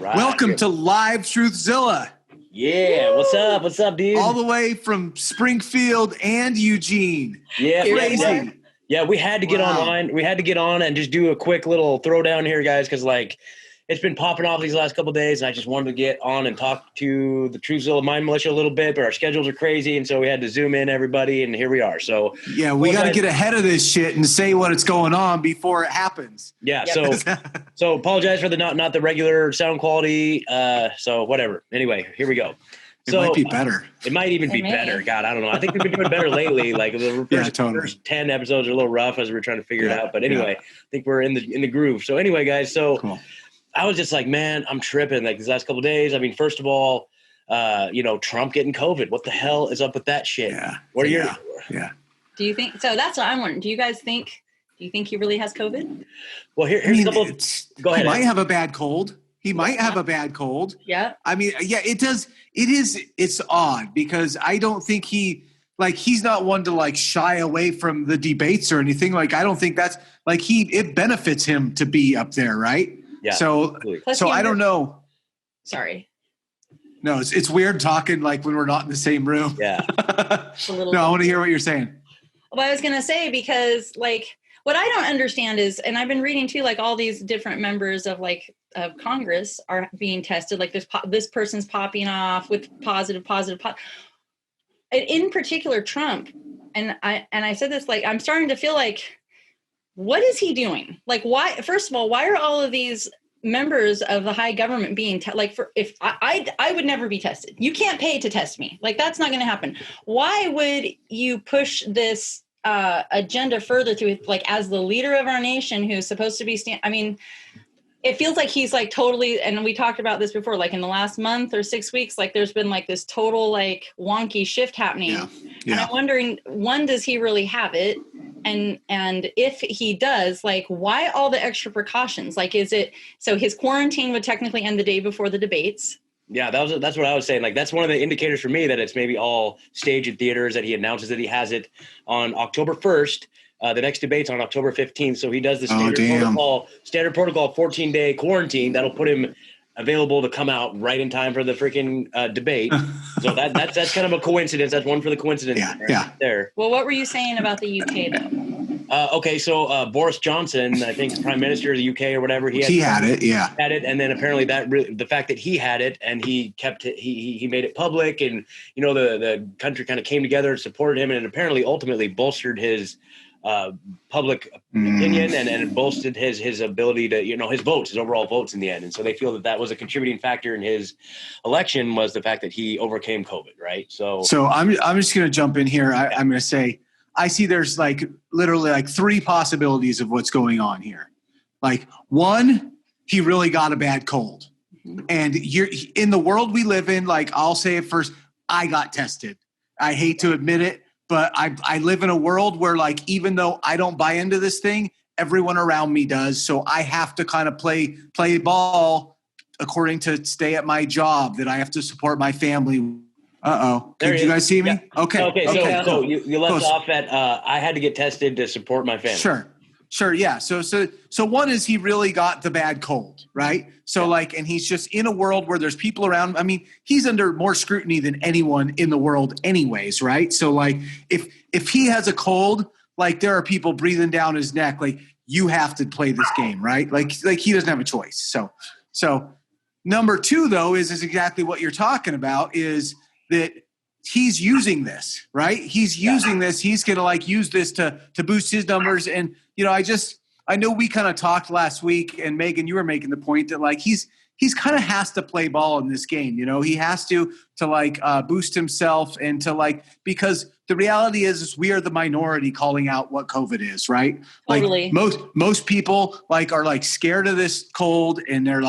right. Welcome to Live Truthzilla. Yeah, what's up? What's up, dude? All the way from Springfield and Eugene. Yeah, crazy. Yeah, we had to get online. We had to get on and just do a quick little throwdown here, guys, because like it's been popping off these last couple of days, and I just wanted to get on and talk to the Truthzilla Mind Militia a little bit, but our schedules are crazy, and so we had to zoom in everybody, and here we are. So yeah, we got to get ahead of this shit and say what's going on before it happens. Yeah, so apologize for the not the regular sound quality. So whatever. Anyway, here we go. It might be better. It might even be better. God, I don't know. I think we've been doing better lately. Like the first 10 episodes are a little rough as we're trying to figure it out. But anyway, I think we're in the groove. So anyway, guys, cool. I was just like, man, I'm tripping like these last couple of days. I mean, first of all, Trump getting COVID. What the hell is up with that shit? Yeah. What are your Do you think so? That's what I'm wondering. Do you think he really has COVID? Well, here's a couple. Go ahead. He might have a bad cold. Have a bad cold. Yeah. I mean, yeah, it does. It's odd because I don't think he's not one to like shy away from the debates or anything. Like, I don't think that's like it benefits him to be up there. Right. Yeah. So I don't know. Sorry. No, it's weird talking like when we're not in the same room. Yeah. No, I want to hear what you're saying. Well, I was going to say, because like what I don't understand is, and I've been reading too, like all these different members of Congress are being tested. Like this person's popping off with positive. In particular, Trump. And I said this, like, I'm starting to feel like, what is he doing? Like, why? First of all, why are all of these members of the high government being if I would never be tested. You can't pay to test me. Like, that's not going to happen. Why would you push this agenda further through, like, as the leader of our nation who's supposed to be I mean, it feels like he's like totally, and we talked about this before, like in the last month or 6 weeks, like there's been like this total like wonky shift happening. Yeah. And I'm wondering, one, does he really have it? And if he does, like, why all the extra precautions? Like, is it, so his quarantine would technically end the day before the debates? Yeah, that's what I was saying. Like, that's one of the indicators for me that it's maybe all stage in theaters, that he announces that he has it on October 1st. The next debate's on October 15th. So he does the standard protocol 14-day quarantine. That'll put him available to come out right in time for the freaking debate. So that's kind of a coincidence. That's one for the coincidence. There. Well, what were you saying about the UK though? Okay, so Boris Johnson, I think Prime Minister of the UK or whatever, he had it, and then apparently the fact that he had it and he kept it, he made it public, and the country kind of came together and supported him, and apparently ultimately bolstered his public opinion and it boosted his ability to, his overall votes in the end. And so they feel that was a contributing factor in his election, was the fact that he overcame COVID, right? So I'm just going to jump in here. I'm going to say, I see there's like literally like three possibilities of what's going on here. Like, one, he really got a bad cold. And you're in the world we live in. Like, I'll say it first, I got tested. I hate to admit it, but I live in a world where, like, even though I don't buy into this thing, everyone around me does. So I have to kind of play ball according to stay at my job, that I have to support my family. Uh-oh. Did you guys see me? Yeah. Okay. So you left off at I had to get tested to support my family. Sure. Yeah. So one is he really got the bad cold, right? So and he's just in a world where there's people around. I mean, he's under more scrutiny than anyone in the world anyways, right? So like if he has a cold, like there are people breathing down his neck, like you have to play this game, right? Like he doesn't have a choice. So number two though is exactly what you're talking about, is that he's using this, right? He's using this. He's going to use this to boost his numbers. And, I know we kind of talked last week, and Megan, you were making the point that he's kind of has to play ball in this game. He has to boost himself and to because the reality is we are the minority calling out what COVID is, right? Totally. Most people are scared of this cold, and they're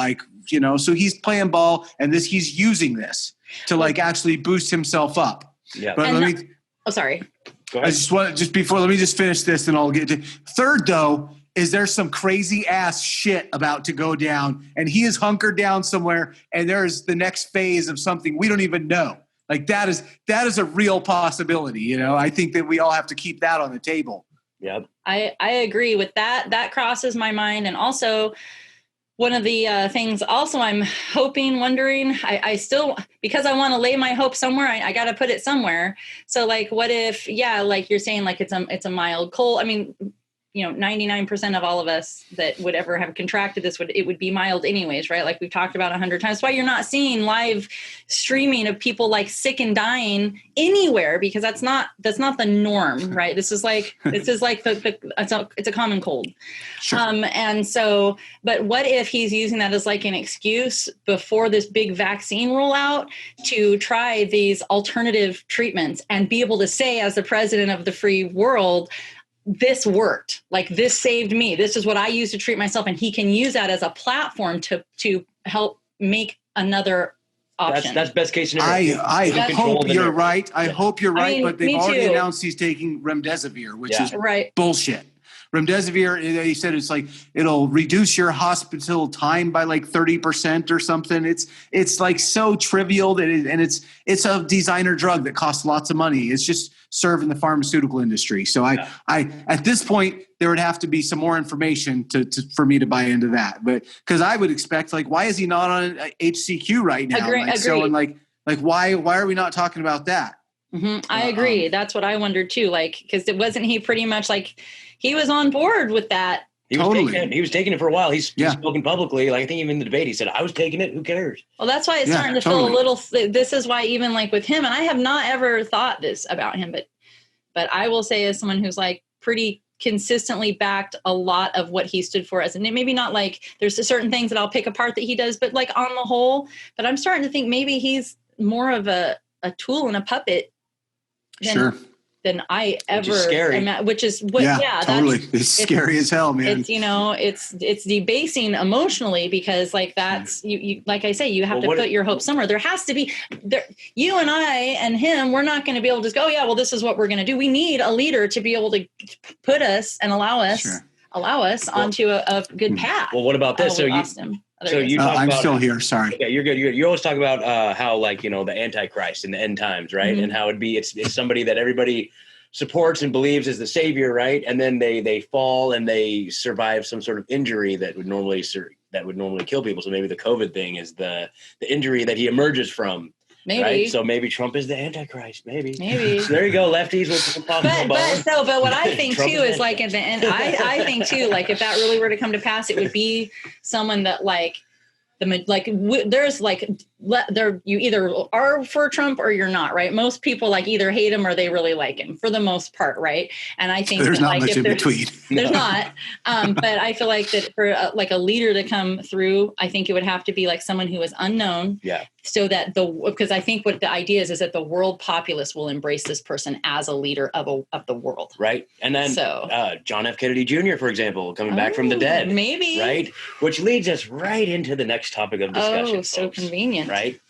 so he's playing ball, and he's using this to actually boost himself up. Yeah. But sorry. Go ahead. Let me just finish this, and I'll get to third though. Is there some crazy ass shit about to go down, and he is hunkered down somewhere, and there's the next phase of something we don't even know. That is a real possibility. I think that we all have to keep that on the table. Yep. I agree with that. That crosses my mind. And also, One of the things also I'm wondering, I still, because I want to lay my hope somewhere, I got to put it somewhere. So like, what if, like you're saying, like it's a mild cold. I mean, 99% of all of us that would ever have contracted this it would be mild anyways, right? Like we've talked about 100 times. That's why you're not seeing live streaming of people like sick and dying anywhere, because that's not the norm, right? This is like it's a common cold. Sure. And so, but what if he's using that as like an excuse before this big vaccine rollout to try these alternative treatments and be able to say, as the president of the free world, this worked, like this saved me. This is what I use to treat myself. And he can use that as a platform to help make another option. That's best case scenario. I hope you're right. I hope you're right. I mean, but they've already too. announced he's taking remdesivir, which is right. bullshit. Remdesivir, he said it's like it'll reduce your hospital time by like 30% or something. It's like so trivial that it's a designer drug that costs lots of money. It's just served in the pharmaceutical industry. So I at this point there would have to be some more information for me to buy into that. But because I would expect, like, why is he not on HCQ right now? Agreed. So and like why are we not talking about that? Mm-hmm. I agree. That's what I wondered too. Like, because it wasn't he pretty much like he was on board with that. He was taking it for a while. He's spoken publicly. Like I think even in the debate, he said, "I was taking it. Who cares?" Well, that's why it's starting to feel a little. This is why even like with him, and I have not ever thought this about him, but I will say as someone who's like pretty consistently backed a lot of what he stood for as, and maybe not like there's certain things that I'll pick apart that he does, but like on the whole, but I'm starting to think maybe he's more of a tool and a puppet than I ever imagine, which is what, totally. It's scary as hell, man. It's it's debasing emotionally, because like that's you like I say, you have to put your hope somewhere. There has to be there. You and I and him, we're not going to be able to just go, well, this is what we're going to do. We need a leader to be able to put us and allow us onto a good path. Well, what about this? I'm still here. Sorry. Yeah, you're good. You always talk about how, like, the Antichrist in the end times, right? Mm-hmm. And how it's somebody that everybody supports and believes is the savior, right? And then they fall and they survive some sort of injury that would normally kill people. So maybe the COVID thing is the injury that he emerges from. Maybe. Right? So maybe Trump is the Antichrist. Maybe. So there you go, lefties. But what I think too is like at the end, I think too, like if that really were to come to pass, it would be someone that there's you either are for Trump or you're not, right? Most people like either hate him or they really like him for the most part, right? And I think there's not much in between. There's not, but I feel like that for like a leader to come through, I think it would have to be like someone who is unknown. Yeah. So that because I think what the idea is that the world populace will embrace this person as a leader of the world. Right. And then John F. Kennedy Jr., for example, coming back from the dead. Maybe. Right. Which leads us right into the next topic of discussion. Oh, so convenient. Right.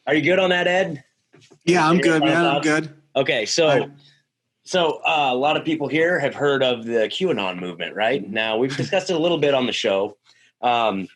Are you good on that, Ed? Yeah, I'm good, man. I'm good. Okay. So a lot of people here have heard of the QAnon movement, right? Now, we've discussed it a little bit on the show. And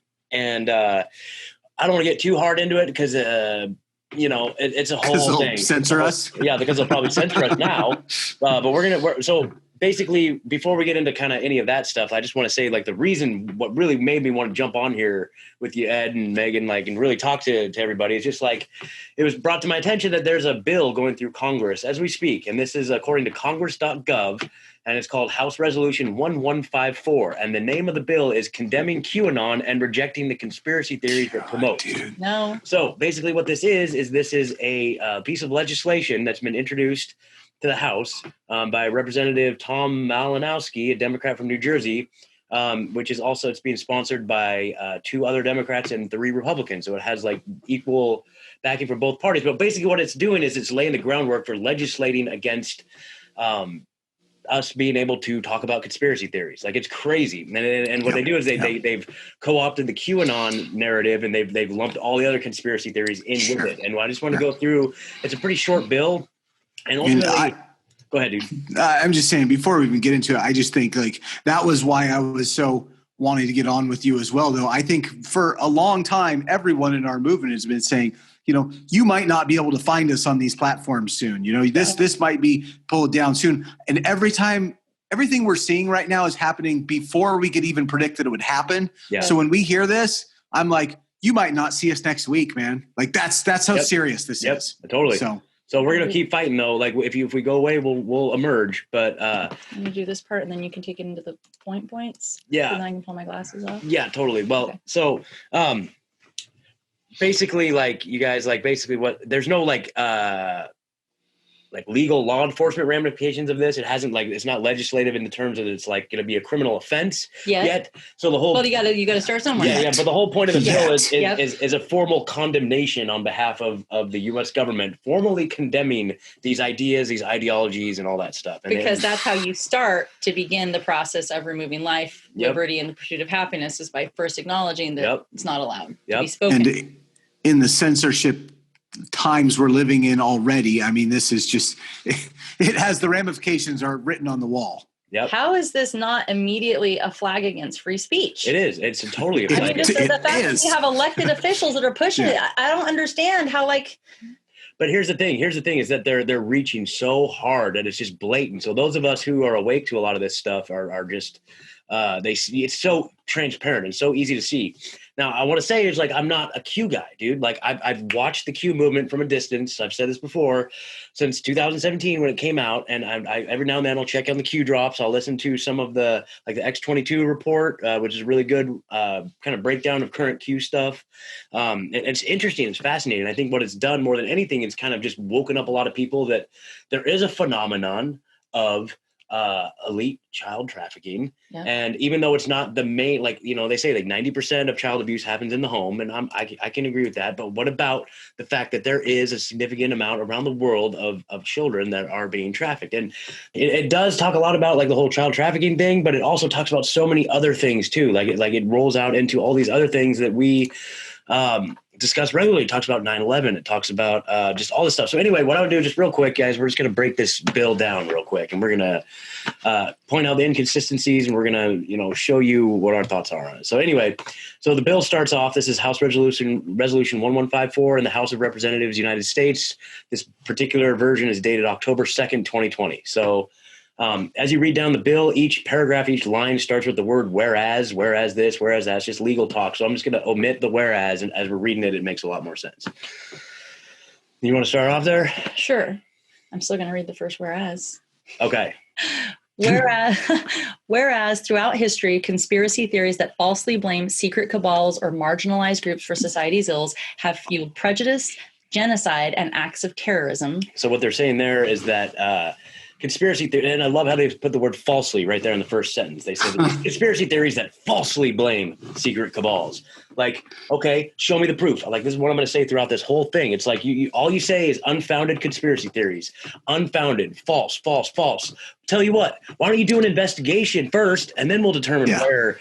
I don't want to get too hard into it because, it's a whole thing. Censor us? Yeah, because they'll probably censor us now. But so basically, before we get into kind of any of that stuff, I just want to say, like, the reason what really made me want to jump on here with you, Ed and Megan, like, and really talk to everybody is just like, it was brought to my attention that there's a bill going through Congress as we speak. And this is according to congress.gov. And it's called House Resolution 1154. And the name of the bill is Condemning QAnon and Rejecting the Conspiracy Theories that Promote. Dude. No. So basically what this is a piece of legislation that's been introduced to the House by Representative Tom Malinowski, a Democrat from New Jersey, which is also, it's being sponsored by 2 other Democrats and 3 Republicans. So it has like equal backing from both parties. But basically what it's doing is it's laying the groundwork for legislating against us being able to talk about conspiracy theories. Like, it's crazy. And what they do is they've co-opted the QAnon narrative, and they've lumped all the other conspiracy theories in with it. And I just want to go through, it's a pretty short bill. And ultimately, go ahead, dude. I'm just saying, before we even get into it, I just think like that was why I was so wanting to get on with you as well, though. I think for a long time, everyone in our movement has been saying, you might not be able to find us on these platforms soon. This might be pulled down soon. And every time everything we're seeing right now is happening before we could even predict that it would happen. Yeah. So when we hear this, I'm like, you might not see us next week, man. Like that's how serious this is. Totally. So we're gonna keep fighting though. Like if we go away, we'll emerge. But I'm gonna do this part, and then you can take it into the points. Yeah. And then I can pull my glasses off. Yeah, totally. Well, okay. So basically, like you guys, like basically, there's no like legal law enforcement ramifications of this. It hasn't it's not legislative in the terms of it's like going to be a criminal offense yet. So the whole, well, you got to start somewhere. Yeah. But the whole point of the bill is a formal condemnation on behalf of the U.S. government, formally condemning these ideas, these ideologies, and all that stuff. And because that's how you start to begin the process of removing life, liberty, and the pursuit of happiness is by first acknowledging that it's not allowed to be spoken. And in the censorship times we're living in already, I mean, this is just, it has the ramifications are written on the wall. Yep. How is this not immediately a flag against free speech? It is. It's totally a flag. I mean, just the fact that you have elected officials that are pushing it, I don't understand how But here's the thing is that they're reaching so hard that it's just blatant. So those of us who are awake to a lot of this stuff are just they see it's so transparent and so easy to see. Now, I want to say is I'm not a Q guy, dude. Like I've watched the Q movement from a distance. I've said this before since 2017 when it came out, and I every now and then I'll check on the Q drops. I'll listen to some of the the X22 report, which is a really good kind of breakdown of current Q stuff. It's interesting. It's fascinating. I think what it's done more than anything is kind of just woken up a lot of people that there is a phenomenon of elite child trafficking. Yeah. And even though it's not the main, they say 90% of child abuse happens in the home. And I can agree with that. But what about the fact that there is a significant amount around the world of children that are being trafficked? And it does talk a lot about the whole child trafficking thing, but it also talks about so many other things too. It rolls out into all these other things that we, discussed regularly. It talks about 9/11. It talks about just all this stuff. So anyway, what I would do just real quick, guys, we're just going to break this bill down real quick, and we're going to point out the inconsistencies, and we're going to, show you what our thoughts are on it. So anyway, so the bill starts off. This is House Resolution 1154 in the House of Representatives, United States. This particular version is dated October 2nd, 2020. So as you read down the bill, each paragraph, each line starts with the word whereas this, whereas that's just legal talk. So I'm just going to omit the whereas, and as we're reading it, it makes a lot more sense. You want to start off there? Sure. I'm still going to read the first whereas. Okay. Whereas throughout history, conspiracy theories that falsely blame secret cabals or marginalized groups for society's ills have fueled prejudice, genocide, and acts of terrorism. So what they're saying there is that conspiracy theory, and I love how they put the word falsely right there in the first sentence. They said conspiracy theories that falsely blame secret cabals. Okay, show me the proof. This is what I'm going to say throughout this whole thing. It's you all you say is unfounded conspiracy theories. Unfounded, false. Tell you what, why don't you do an investigation first, and then we'll determine where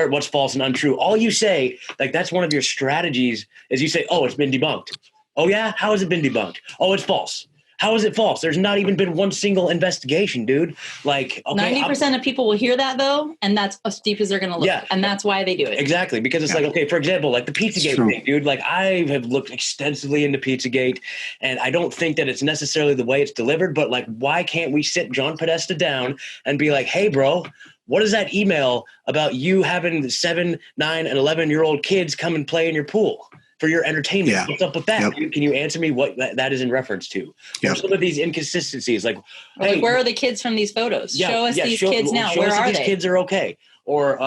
what's false and untrue. All you say, that's one of your strategies, is you say, oh, it's been debunked. Oh yeah? How has it been debunked? Oh, it's false. How is it false? There's not even been one single investigation, dude. Okay, 90% of people will hear that though, and that's as deep as they're going to look. Yeah. And that's why they do it. Exactly, because it's okay, for example, the Pizzagate thing, dude. I have looked extensively into Pizzagate, and I don't think that it's necessarily the way it's delivered, but why can't we sit John Podesta down and be like, hey, bro, what is that email about you having 7, 9, and 11-year-old kids come and play in your pool for your entertainment? Yeah. What's up with that? Yep. Can you answer me what that is in reference to? Yep. Some of these inconsistencies, hey, where are the kids from these photos? Show us these kids now. Show where us are these they? Kids are okay. Or,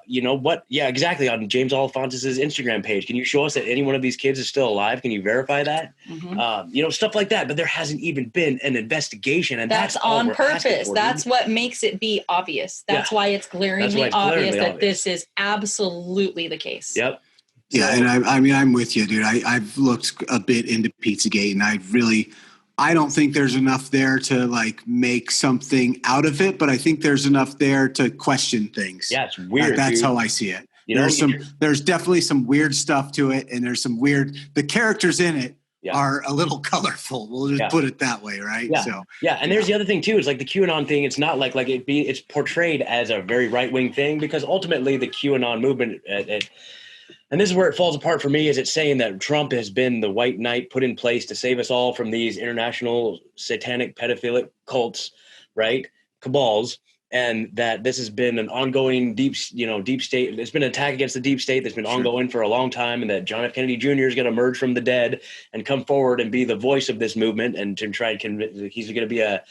what? Yeah, exactly. On James Alphonse's Instagram page, can you show us that any one of these kids is still alive? Can you verify that? Mm-hmm. Stuff like that. But there hasn't even been an investigation, and that's on purpose. That's what makes it be obvious. That's why it's glaringly obvious that this is absolutely the case. Yep. Yeah, and I'm with you, dude. I've looked a bit into Pizzagate, and I don't think there's enough there to make something out of it, but I think there's enough there to question things. Yeah, it's weird. That's how I see it. There's definitely some weird stuff to it, and there's some weird. The characters in it are a little colorful. We'll just put it that way, right? Yeah. So and there's the other thing too. Is the QAnon thing. It's not it's portrayed as a very right wing thing, because ultimately the QAnon movement. And this is where it falls apart for me, is it's saying that Trump has been the white knight put in place to save us all from these international satanic pedophilic cults, right? Cabals. and that this has been an ongoing deep state. It's been an attack against the deep state that's been ongoing for a long time, and that John F. Kennedy Jr. is going to emerge from the dead and come forward and be the voice of this movement, and to try and convince. He's going to be a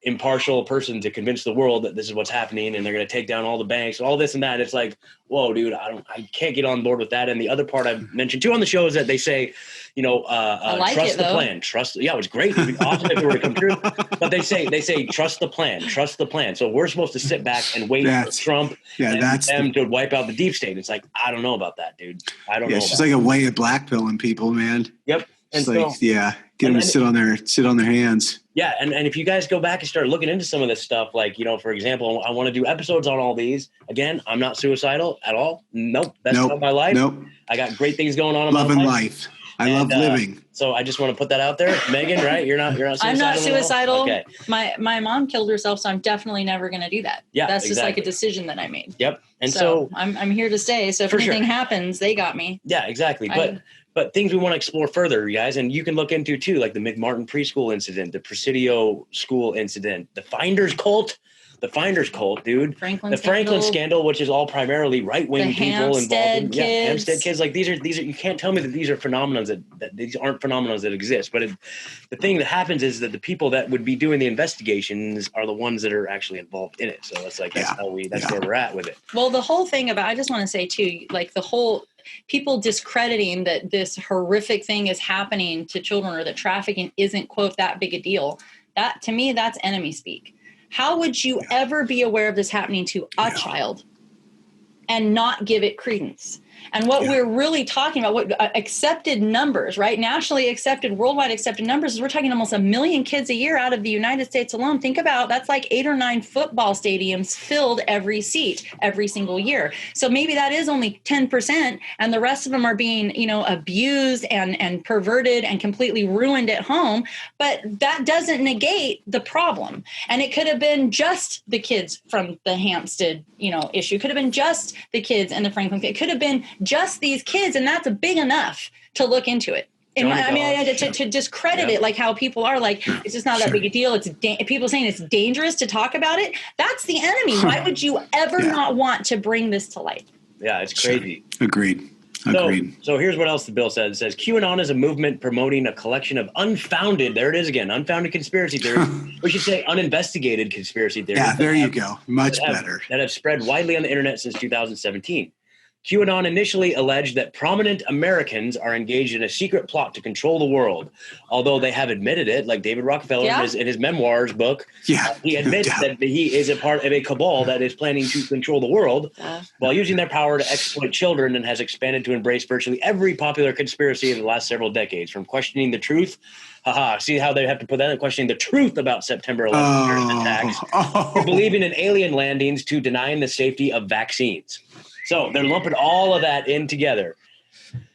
impartial person to convince the world that this is what's happening, and they're going to take down all the banks, all this and that. It's like, whoa, dude, I can't get on board with that. And the other part I've mentioned too on the show is that they say, trust the plan. Yeah, it was great. It'd be awesome if it were to come true. But they say trust the plan. So we're supposed to sit back and wait for Trump and them to wipe out the deep state. It's like, I don't know about that, dude. I don't know. It's just like a way of blackpilling people, man. Yep. And get them to sit on their hands. Yeah, and if you guys go back and start looking into some of this stuff, like, for example, I want to do episodes on all these. Again, I'm not suicidal at all. Nope, that's not my life. Nope. I got great things going on in my life. life. I love living. So I just want to put that out there. Megan, right? You're not suicidal. I'm not suicidal. Okay. My mom killed herself, so I'm definitely never going to do that. Yeah, that's just like a decision that I made. Yep. And so I'm here to stay. So if anything happens, they got me. Yeah, exactly. But things we want to explore further, you guys, and you can look into too, like the McMartin preschool incident, the Presidio school incident, the Finders cult, dude. Franklin scandal, which is all primarily right-wing people involved. Hampstead kids. Like these are. You can't tell me that these are phenomena that these aren't phenomena that exist. But the thing that happens is that the people that would be doing the investigations are the ones that are actually involved in it. So that's where we're at with it. Well, the whole thing about, I just want to say too, like the whole people discrediting that this horrific thing is happening to children, or that trafficking isn't, quote, that big a deal. That, to me, that's enemy speak. How would you ever be aware of this happening to a child and not give it credence? And what we're really talking about, what accepted numbers, right? Nationally accepted, worldwide accepted numbers, is we're talking almost 1 million kids a year out of the United States alone. Think about, that's like 8 or 9 football stadiums filled every seat every single year. So maybe that is only 10%, and the rest of them are being, abused and perverted and completely ruined at home. But that doesn't negate the problem. And it could have been just the kids from the Hampstead, issue. It could have been just the kids and the Franklin. It could have been just these kids, and that's big enough to look into it. To discredit it, like how people are like, it's just not that big a deal. It's people saying it's dangerous to talk about it. That's the enemy. Why would you ever not want to bring this to light? Yeah, it's crazy. Agreed. So here's what else the bill says. It says QAnon is a movement promoting a collection of unfounded conspiracy theories. We should say uninvestigated conspiracy theories. Yeah, there you go. Much better. That have spread widely on the internet since 2017. QAnon initially alleged that prominent Americans are engaged in a secret plot to control the world, although they have admitted it, like David Rockefeller in his memoirs book. He admits that he is a part of a cabal that is planning to control the world while using their power to exploit children, and has expanded to embrace virtually every popular conspiracy in the last several decades, from questioning the truth. See how they have to put that in, questioning the truth about September 11th attacks, to believing in alien landings, to denying the safety of vaccines. So they're lumping all of that in together.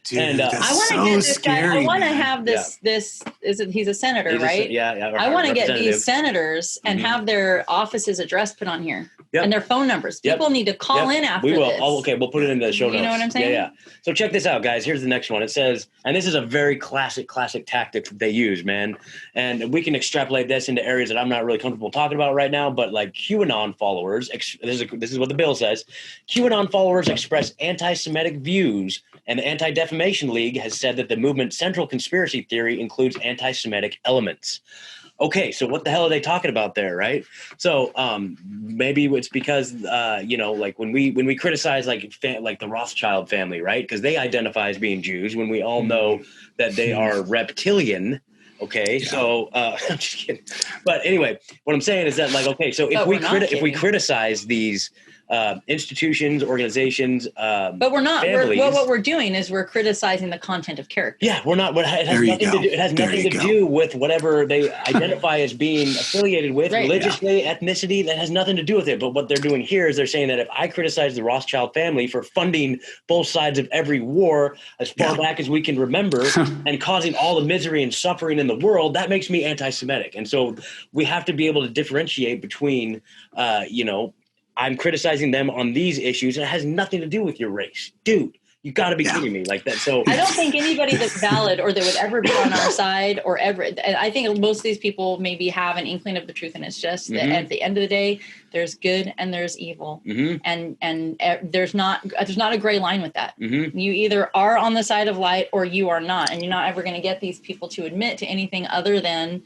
Dude, and I want to get this guy. I want to have this. He's a senator, right? I want to get these senators and have their offices address put on here and their phone numbers. People need to call in after this. We'll put it in the show notes. You know what I'm saying? Yeah. So check this out, guys. Here's the next one. It says, and this is a very classic tactic that they use, man. And we can extrapolate this into areas that I'm not really comfortable talking about right now. But like QAnon followers, this is what the bill says. QAnon followers express anti-Semitic views, and the Anti-Defamation League has said that the movement's central conspiracy theory includes anti-Semitic elements. Okay, so what the hell are they talking about there, right? So maybe it's because like when we criticize like the Rothschild family, right? Because they identify as being Jews, when we all know that they are reptilian. Okay, so I'm just kidding. But anyway, what I'm saying is that, like, okay, so if we criticize these institutions, organizations, but we're not. What we're doing is we're criticizing the content of character. Yeah, we're not. It has nothing to do with whatever they identify as being affiliated with, religiously, ethnicity. That has nothing to do with it. But what they're doing here is they're saying that if I criticize the Rothschild family for funding both sides of every war as far back as we can remember and causing all the misery and suffering in the world, that makes me anti-Semitic. And so we have to be able to differentiate between, I'm criticizing them on these issues, and it has nothing to do with your race. Dude, You got to be kidding me like that. So I don't think anybody that's valid or that would ever be on our side or ever. I think most of these people maybe have an inkling of the truth, and it's just that at the end of the day, there's good and there's evil, and there's not a gray line with that. You either are on the side of light or you are not, and you're not ever going to get these people to admit to anything other than,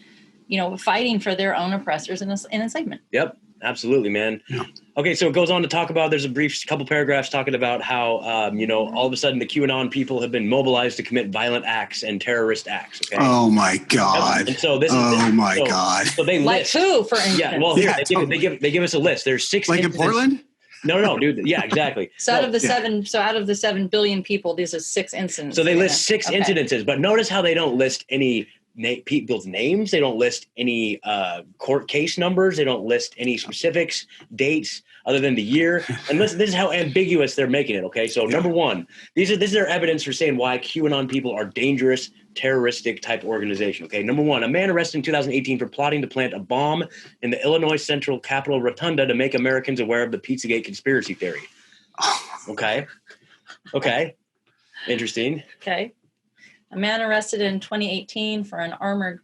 fighting for their own oppressors in enslavement. Yep. Absolutely, man. Yeah. Okay, so it goes on to talk about, there's a brief couple paragraphs talking about how, all of a sudden the QAnon people have been mobilized to commit violent acts and terrorist acts. Okay. Oh my God. And so this God. So they list. Like who, for instance? Yeah, well, they give us a list. There's 6 like incidents. In Portland? No, dude. Yeah, exactly. So out of the 7 billion people, these are 6 incidents. So they list 6 incidences, but notice how they don't list any people's names. They don't list any court case numbers. They don't list any specifics, dates, other than the year. And this is how ambiguous they're making it. Okay, so number one, this is their evidence for saying why QAnon people are dangerous, terroristic type organization. Okay, number one, a man arrested in 2018 for plotting to plant a bomb in the Illinois Central Capitol Rotunda to make Americans aware of the Pizzagate conspiracy theory. Okay, interesting. Okay. A man arrested in 2018 for an armored.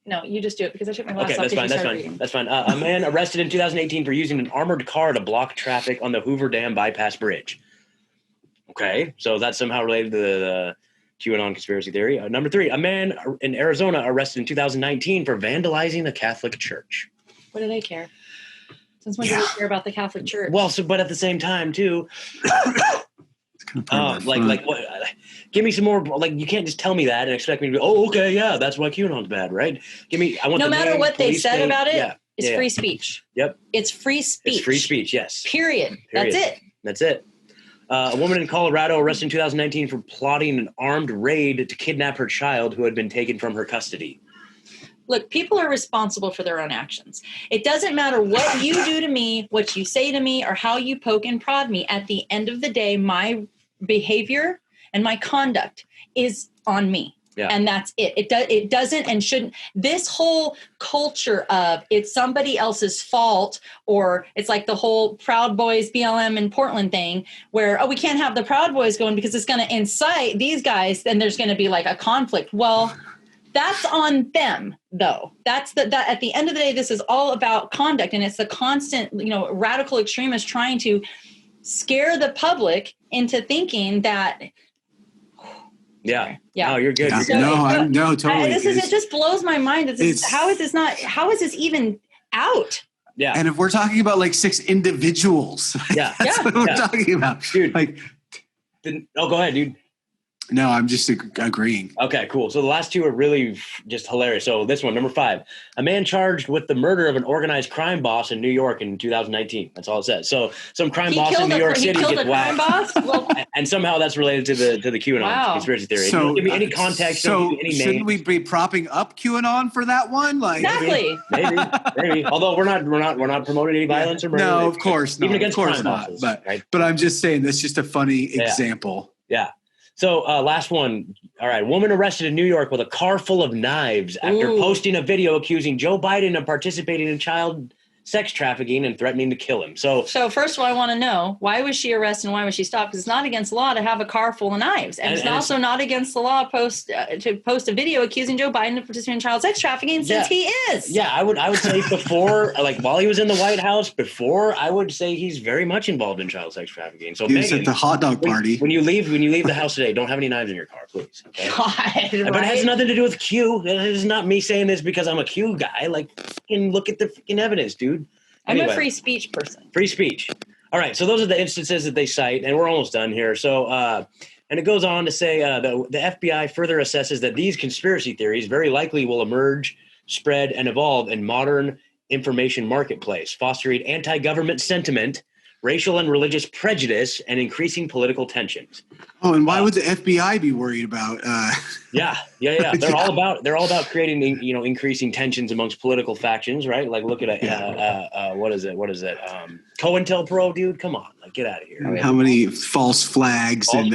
No, you just do it because I took my glasses off. Okay, that's fine. A man arrested in 2018 for using an armored car to block traffic on the Hoover Dam bypass bridge. Okay, so that's somehow related to the QAnon conspiracy theory. Number 3, a man in Arizona arrested in 2019 for vandalizing a Catholic church. What do they care? Since when do they care about the Catholic Church? Well, but at the same time, too. What? Give me some more. Like, you can't just tell me that and expect me to go, oh, okay, yeah, that's why QAnon's bad, right? I want. No matter what they said about it, it's free speech. speech. Yep, it's free speech. It's free speech. Yes. Period. That's it. A woman in Colorado arrested in 2019 for plotting an armed raid to kidnap her child who had been taken from her custody. Look, people are responsible for their own actions. It doesn't matter what you do to me, what you say to me, or how you poke and prod me. At the end of the day, my behavior and my conduct is on me. Yeah. And that's it. It doesn't and shouldn't. This whole culture of it's somebody else's fault, or it's like the whole Proud Boys BLM in Portland thing where, we can't have the Proud Boys going because it's going to incite these guys. Then there's going to be like a conflict. Well, that's on them, though. That at the end of the day, this is all about conduct, and it's the constant, radical extremists trying to scare the public into thinking that. Yeah. No, you're good. Yeah. No, totally. It just blows my mind. How is this even out? Yeah. And if we're talking about like 6 individuals, that's what we're talking about, dude. Go ahead, dude. No, I'm just agreeing. Okay, cool. So the last 2 are really just hilarious. So this one, number 5, a man charged with the murder of an organized crime boss in New York in 2019. That's all it says. So some crime boss in New York City gets whacked. Well, and somehow that's related to the QAnon conspiracy theory. So, give me any context. So any shouldn't we be propping up QAnon for that one? Like, exactly. Maybe. Although we're not promoting any violence or murder. No, of course not. Even against crime not. bosses, but I'm just saying that's just a funny example. Yeah. So last one. All right. Woman arrested in New York with a car full of knives after posting a video accusing Joe Biden of participating in child sex trafficking and threatening to kill him. So first of all, I want to know, why was she arrested and why was she stopped? Because it's not against the law to have a car full of knives. And it's also not against the law to post a video accusing Joe Biden of participating in child sex trafficking since he is. Yeah, I would say before, while he was in the White House, I would say he's very much involved in child sex trafficking. So he was at the hot dog party. When you leave the house today, don't have any knives in your car, please. Okay? God, but it has nothing to do with Q. It is not me saying this because I'm a Q guy. Look at the freaking evidence, dude. Anyway, I'm a free speech person. Free speech. All right. So those are the instances that they cite, and we're almost done here. So, and it goes on to say the FBI further assesses that these conspiracy theories very likely will emerge, spread, and evolve in modern information marketplace, fostering anti-government sentiment, racial and religious prejudice, and increasing political tensions. Oh, and why would the FBI be worried about? Yeah. They're all about creating, increasing tensions amongst political factions, right? Like, look at what is it? COINTELPRO, dude. Come on, get out of here. How many false flags and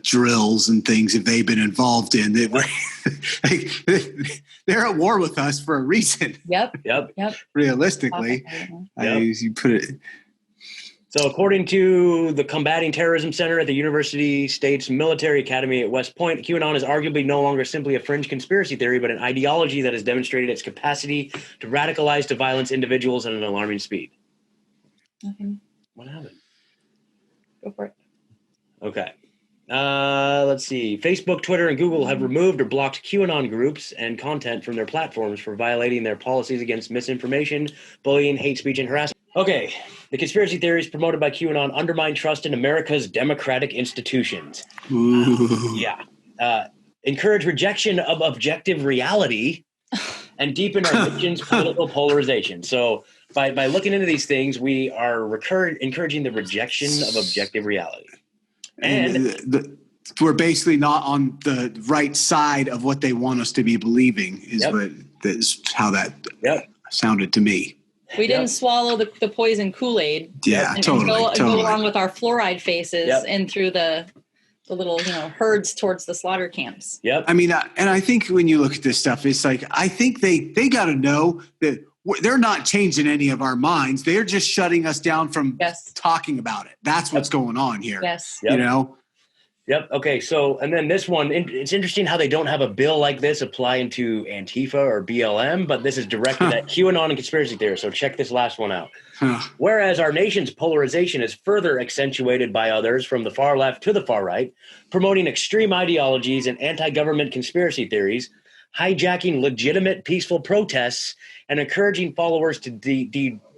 drills and things have they been involved in? They're at war with us for a reason. Yep. Realistically, you put it. So according to the Combating Terrorism Center at the University States Military Academy at West Point, QAnon is arguably no longer simply a fringe conspiracy theory, but an ideology that has demonstrated its capacity to radicalize to violence individuals at an alarming speed. Nothing. What happened? Go for it. Okay. Let's see. Facebook, Twitter, and Google have removed or blocked QAnon groups and content from their platforms for violating their policies against misinformation, bullying, hate speech, and harassment. Okay. The conspiracy theories promoted by QAnon undermine trust in America's democratic institutions. Encourage rejection of objective reality and deepen our nation's political polarization. So by looking into these things, we are encouraging the rejection of objective reality. And we're basically not on the right side of what they want us to be believing is how that sounded to me. We didn't swallow the poison Kool-Aid. Yeah, and totally. Go along with our fluoride faces and through the little, herds towards the slaughter camps. Yep. I mean, and I think when you look at this stuff, it's like, I think they got to know that they're not changing any of our minds. They're just shutting us down from talking about it. That's what's going on here. Yes. Yep. Okay. So, and then this one, it's interesting how they don't have a bill like this applying to Antifa or BLM, but this is directed at QAnon and conspiracy theorists. So check this last one out. Whereas our nation's polarization is further accentuated by others from the far left to the far right, promoting extreme ideologies and anti-government conspiracy theories, hijacking legitimate peaceful protests, and encouraging followers to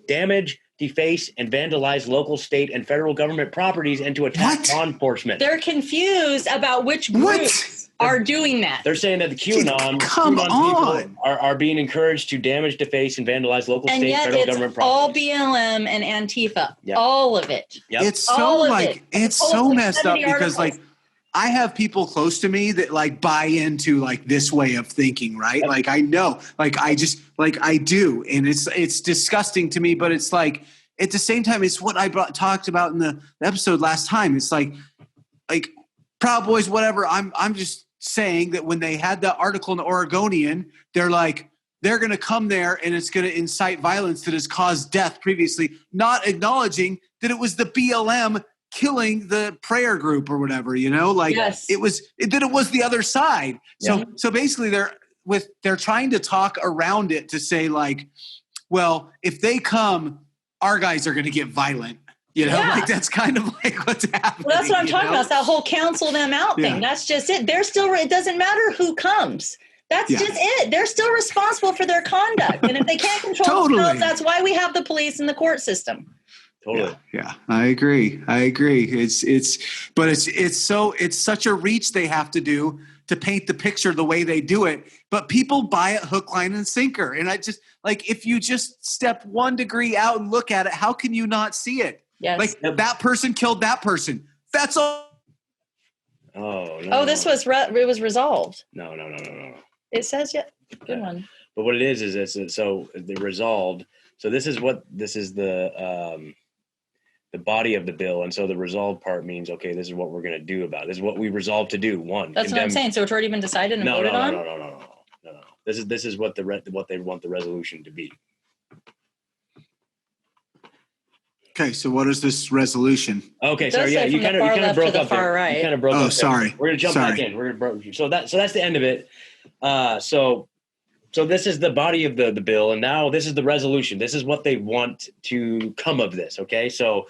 damage, deface, and vandalize local, state, and federal government properties and to attack law enforcement. They're confused about which groups are doing that. They're saying that the QAnon people are being encouraged to damage, deface, and vandalize local, state, and federal government properties. All BLM and Antifa. Yep. All of it. Yep. It's so messed up because I have people close to me that buy into this way of thinking, right? Yep. I know, I do. And it's disgusting to me, but it's at the same time, it's what I talked about in the episode last time. It's like Proud Boys, whatever. I'm just saying that when they had the article in the Oregonian, they're going to come there and it's going to incite violence that has caused death previously, not acknowledging that it was the BLM killing the prayer group or whatever, it was the other side. Yeah. So basically they're trying to talk around it to say well, if they come, our guys are going to get violent. That's kind of what's happening. Well, that's what I'm talking about. It's that whole cancel them out thing. That's just it. It doesn't matter who comes. That's just it. They're still responsible for their conduct. And if they can't control themselves, that's why we have the police and the court system. Totally. Yeah, I agree. It's such a reach they have to do to paint the picture the way they do it. But people buy it hook, line, and sinker. And I just if you just step 1 degree out and look at it, how can you not see it? Yes. That person killed that person. That's all. Oh, no. Oh, this was it was resolved. No. It says good one. But what it is so they're resolved. So this is the body of the bill, and so the resolved part means this is what we're going to do about it. This is what we resolved to do. That's what I'm saying. So it's already been decided and voted on. No. This is what what they want the resolution to be. Okay, so what is this resolution? Okay, sorry, you kind of broke up there. Right. You kind of broke up. Oh, sorry. We're gonna jump back in. So that's the end of it. So this is the body of the bill, and now this is the resolution. This is what they want to come of this. Okay, so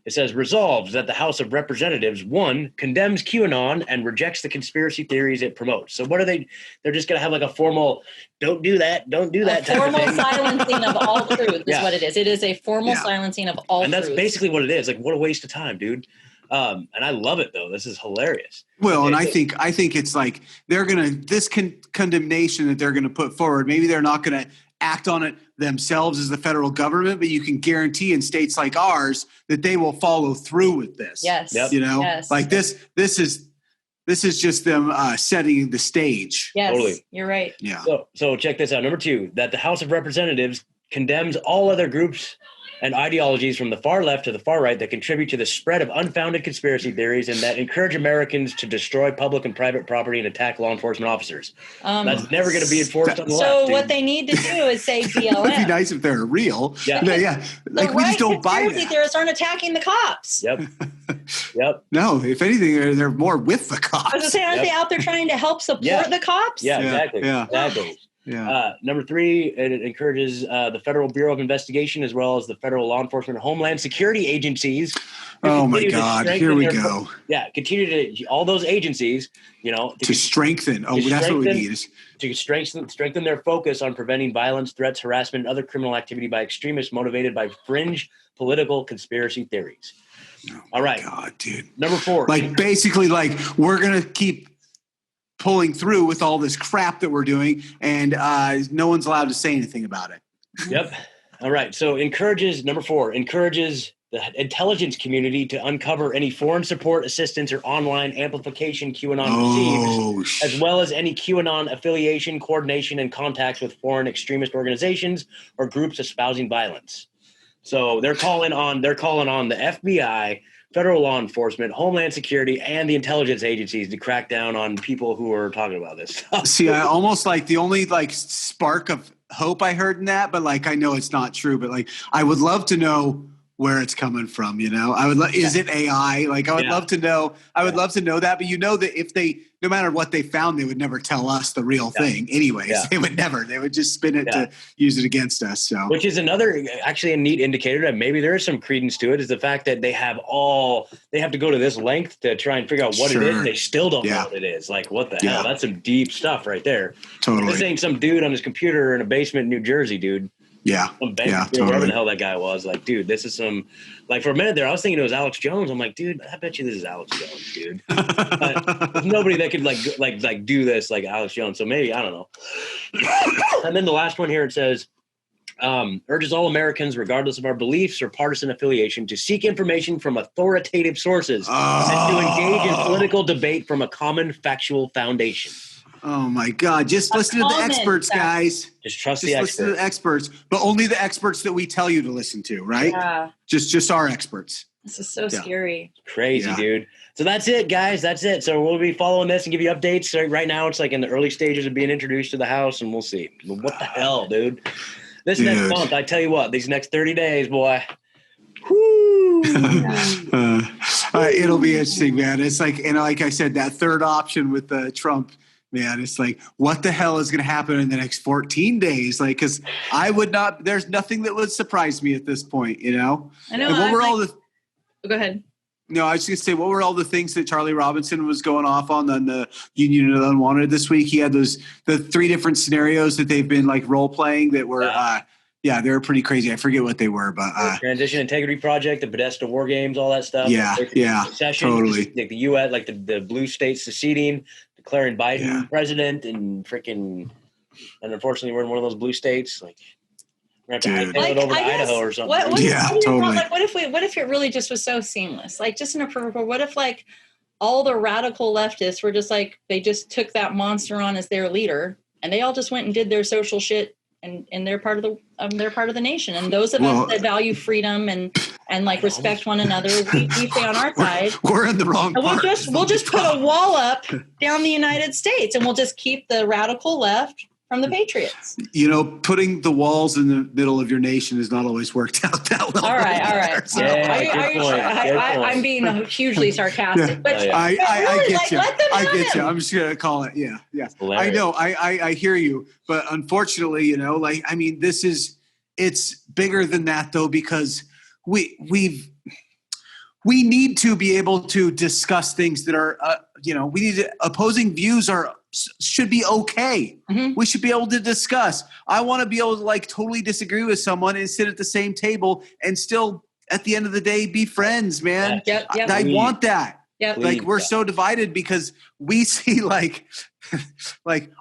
it says resolves that the House of Representatives 1 condemns QAnon and rejects the conspiracy theories it promotes. So what are they? They're just going to have a formal don't do that. A formal silencing of all truth is what it is. It is a formal silencing of all truth. And that's basically what it is. What a waste of time, dude. And I love it though. This is hilarious. Well, and I think it's they're gonna this condemnation that they're gonna put forward. Maybe they're not gonna act on it themselves as the federal government, but you can guarantee in states like ours that they will follow through with this. Yes. Yep. Yes. This is just them setting the stage. Yes. Totally. You're right. Yeah. So check this out. Number 2, that the House of Representatives condemns all other groups and ideologies from the far left to the far right that contribute to the spread of unfounded conspiracy theories and that encourage Americans to destroy public and private property and attack law enforcement officers. That's never going to be enforced on the left. So what they need to do is say BLM. It'd be nice if they're real. Yeah. Like we just don't buy that. Conspiracy theorists aren't attacking the cops. Yep. No, if anything, they're more with the cops. I was saying, aren't they out there trying to help support the cops? Yeah, exactly. Exactly. Yeah. Number 3, it encourages the Federal Bureau of Investigation as well as the federal law enforcement and homeland security agencies. Oh my God! Here we go. Continue to all those agencies, to strengthen. That's what we need to strengthen their focus on preventing violence, threats, harassment, and other criminal activity by extremists motivated by fringe political conspiracy theories. All right, God, dude. Number 4, basically, we're gonna keep pulling through with all this crap that we're doing, and no one's allowed to say anything about it. Yep. All right. So number 4 encourages the intelligence community to uncover any foreign support, assistance, or online amplification QAnon receives, as well as any QAnon affiliation, coordination, and contacts with foreign extremist organizations or groups espousing violence. So they're calling on the FBI, federal law enforcement, Homeland Security, and the intelligence agencies to crack down on people who are talking about this stuff. See, I almost the only spark of hope I heard in that, but I know it's not true, but I would love to know where it's coming from. I would is it AI? I would love to know. I would love to know that, but that if no matter what they found, they would never tell us the real thing. Anyways, they would never. They would just spin it to use it against us. So, which is actually a neat indicator that maybe there is some credence to it, is the fact that they have to go to this length to try and figure out what it is. They still don't know what it is. What the hell? That's some deep stuff right there. Totally. This ain't some dude on his computer in a basement in New Jersey, dude. Yeah. Totally. Wherever the hell that guy was. Dude, this is some. For a minute there, I was thinking it was Alex Jones. I'm like, dude, I bet you this is Alex Jones, dude. There's nobody that could do this like Alex Jones. So maybe, I don't know. And then the last one here, it says, urges all Americans, regardless of our beliefs or partisan affiliation, to seek information from authoritative sources and to engage in political debate from a common factual foundation. Oh my God! Just listen to the experts, guys. Just trust the experts. Listen to the experts, but only the experts that we tell you to listen to, right? Yeah. Just our experts. This is so scary. Crazy, dude. So that's it, guys. That's it. So we'll be following this and give you updates. So right now, it's in the early stages of being introduced to the house, and we'll see. What the hell, dude? This next month, I tell you what, these next 30 days, boy. Whoo! It'll be interesting, man. It's like I said, that third option with Trump. Man, it's what the hell is going to happen in the next 14 days? Because I would not, there's nothing that would surprise me at this point, I know. And what were all the, go ahead. No, I was just going to say, what were all the things that Charlie Robinson was going off on the Union of the Unwanted this week? He had the 3 different scenarios that they've been role playing that were, they were pretty crazy. I forget what they were, but Transition Integrity Project, the Podesta War Games, all that stuff. Secession, totally. The U.S., the blue states seceding, declaring Biden president, and unfortunately we're in one of those blue states. We're gonna have to hightail it over to Idaho or something. Totally. What if it really just was so seamless? Just in a perfect world, what if all the radical leftists were just they just took that monster on as their leader, and they all just went and did their social shit, and they're part of the nation. And those of us that value freedom and respect one another, we stay on our side. We're in the wrong part. We'll just put a wall up down the United States, and we'll just keep the radical left from the patriots. Putting the walls in the middle of your nation has not always worked out that well. All right. So. I'm being hugely sarcastic, but I get you. I get you. I'm just gonna call it. Yeah. I know. I hear you, but unfortunately, it's bigger than that though, because we need to be able to discuss things that are, opposing views should be okay. Mm-hmm. We should be able to discuss. I want to be able to totally disagree with someone and sit at the same table and still at the end of the day be friends, man. Yep. I want that. Yep. We're so divided because we see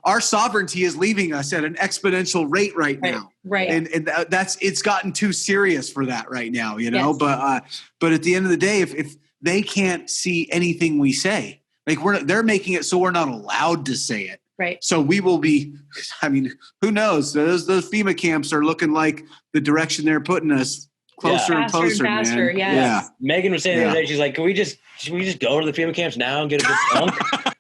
our sovereignty is leaving us at an exponential rate right now. Right. And it's gotten too serious for that right now, Yes. But at the end of the day, if they can't see anything we say, they're making it so we're not allowed to say it. Right. So we will be, who knows? Those FEMA camps are looking like the direction they're putting us closer and closer, faster, man. yes. Yeah. Megan was saying the other day, she's like, should we just go to the FEMA camps now and get a good dunk?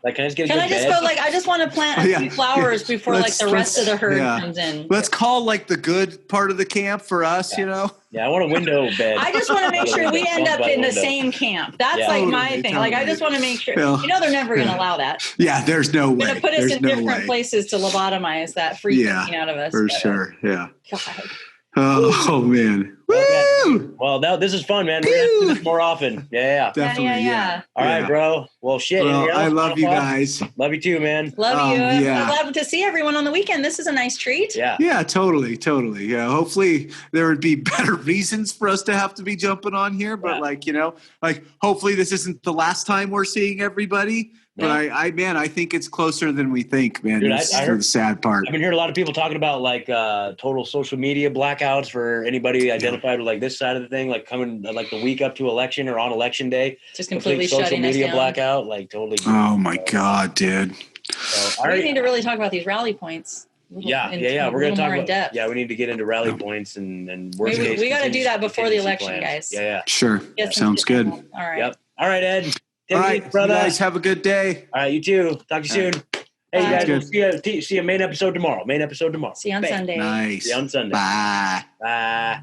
Like, can I just get a good bed? Go, like, I just want to plant a few flowers before, like, the rest of the herd comes in. Let's call, like, the good part of the camp for us, you know? Yeah, I want a window bed. I just want to make sure we end up in the same camp. That's like my thing. Totally. Like, I just want to make sure. You know, they're never going to allow that. Yeah, there's no way. They're going to put us in different places to lobotomize that free thinking out of us. For sure. Yeah. God. Oh man. Woo! Well, this is fun, man. We're gonna do this more often. Yeah. Definitely. Yeah. All right, bro. Well, shit. Well, I love you guys. Love you too, man. Love you. I love to see everyone on the weekend. This is a nice treat. Yeah. Yeah, totally. Yeah. Hopefully there would be better reasons for us to have to be jumping on here. But hopefully this isn't the last time we're seeing everybody. But I think it's closer than we think, man. Dude, that's the sad part. I've been hearing a lot of people talking about like total social media blackouts for anybody identified with like this side of the thing, like coming like the week up to election or on election day. Just completely social media blackout, like totally. Oh my God, dude. So, we need to really talk about these rally points. We're going to talk about depth. Yeah, we need to get into rally points and worst case. We got to do that before the election, plans. guys. Yeah. Sure. Sounds good. All right. Yep. All right, Ed. All right, brother. You guys have a good day. All right, you too. Talk to you soon. Hey, you guys, we'll see you main episode tomorrow. See you on Sunday. Nice. See you on Sunday. Bye. Bye.